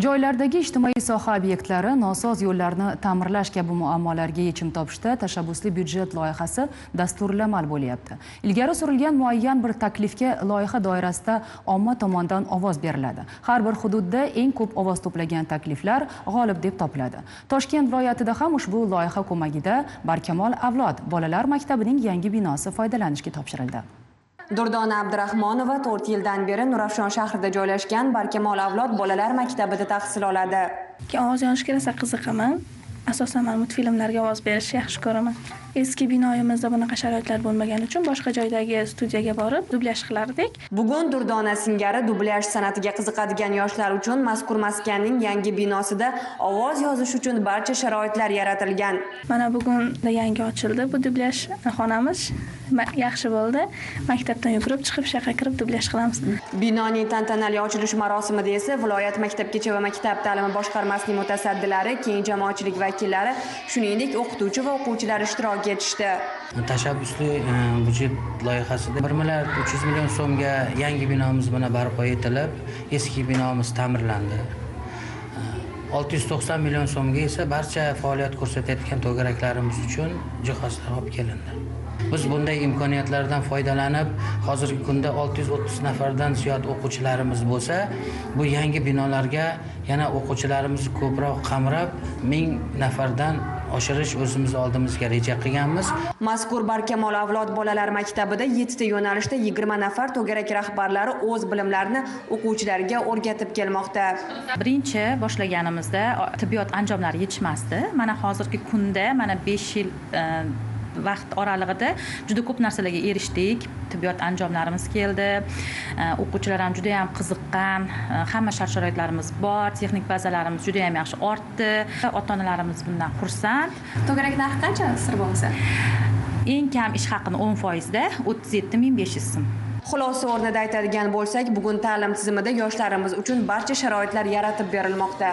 Joylardagi ijtimoiy soha obyektlari, nosoz yo'llarni ta'mirlash kabi muammolarga yechim topishda tashabbusli byudjet loyihasi dasturlamal bo'lyapti. Ilgari surilgan muayyan bir taklifga loyiha doirasida omma tomonidan ovoz beriladi. Har bir hududda eng ko'p ovoz to'plagan takliflar g'olib deb topiladi. Toshkent viloyatida ham ushbu loyiha ko'magida Barkamol avlod bolalar maktabining yangi binosi foydalanishga topshirildi. Durdona Abdurahmonova 4 yildan beri Nurafshon shahrida joylashgan Barkamol avlod bolalar maktabida tahsil oladi. Ovoz yozishga rosa qiziqaman. Asosan men multfilmlarga ovoz berishni yaxshi ko'raman. Eski binoyimizda bunaqa sharoitlar bo'lmagani uchun boshqa joydagi studiyaga borib dublyaj qilardik. Bugun Durdona singari dublyaj san'atiga qiziqadigan yoshlar uchun mazkur maskanning yangi binosida ovoz yozish uchun barcha sharoitlar yaratilgan. Mana bugun yangi ochildi bu dublyaj xonamiz. Yaxshi bo'ldi. Maktabdan yugurib chiqib shaqa kirib dublyaj qilamiz. Binoning tantanali ochilish marosimida esa viloyat maktabgacha va maktab ta'limi boshqarmasining mutasaddilari, keng jamoatchilik vakillari, shuningdek o'qituvchi va o'quvchilar ishtirok etishdi. Tashabbusli byudjet loyihasida 1 milliard 300 million so'mga yangi binomiz bilan barpo etilib, eski binomiz ta'mirlandi. 690 million so'mga esa barcha faoliyat ko'rsatayotgan to'garaklarimiz uchun jihozlar olib kelindi. Biz bunday imkoniyatlardan foydalanib, hozirgi kunda 630 nafardan ziyod o'quvchilarimiz bo'lsa, bu yangi binolarga yana o'quvchilarimizni ko'proq qamrab 1000 nafardan oshirish o'zimiz oldimizga reja qilganmiz. Mazkur Barkamol avlod bolalar maktabida 7 ta yo'nalishda 20 nafar to'garak rahbarlari o'z bilimlarini o'quvchilarga o'rgatib kelmoqda. Birinchi boshlaganimizda tibbiyot anjomlari yetishmasdi. Mana hozirgi kunda mana 5 yil vaqt oralig'ida juda ko'p narsalarga erishdik. Tibbiyot anjomlarimiz keldi. O'quvchilar ham juda ham qiziqqan. Hamma shart-sharoitlarimiz bor. Texnik bazalarimiz juda ham yaxshi ortdi. Ota-onalarimiz bundan xursand. To'garak narxi qancha sir bo'lsa? Eng kam ish haqini 10% da 37500 so'm. Xulosa o'rnida aytadigan bo'lsak, bugun ta'lim tizimida yoshlarimiz uchun barcha sharoitlar yaratib berilmoqda.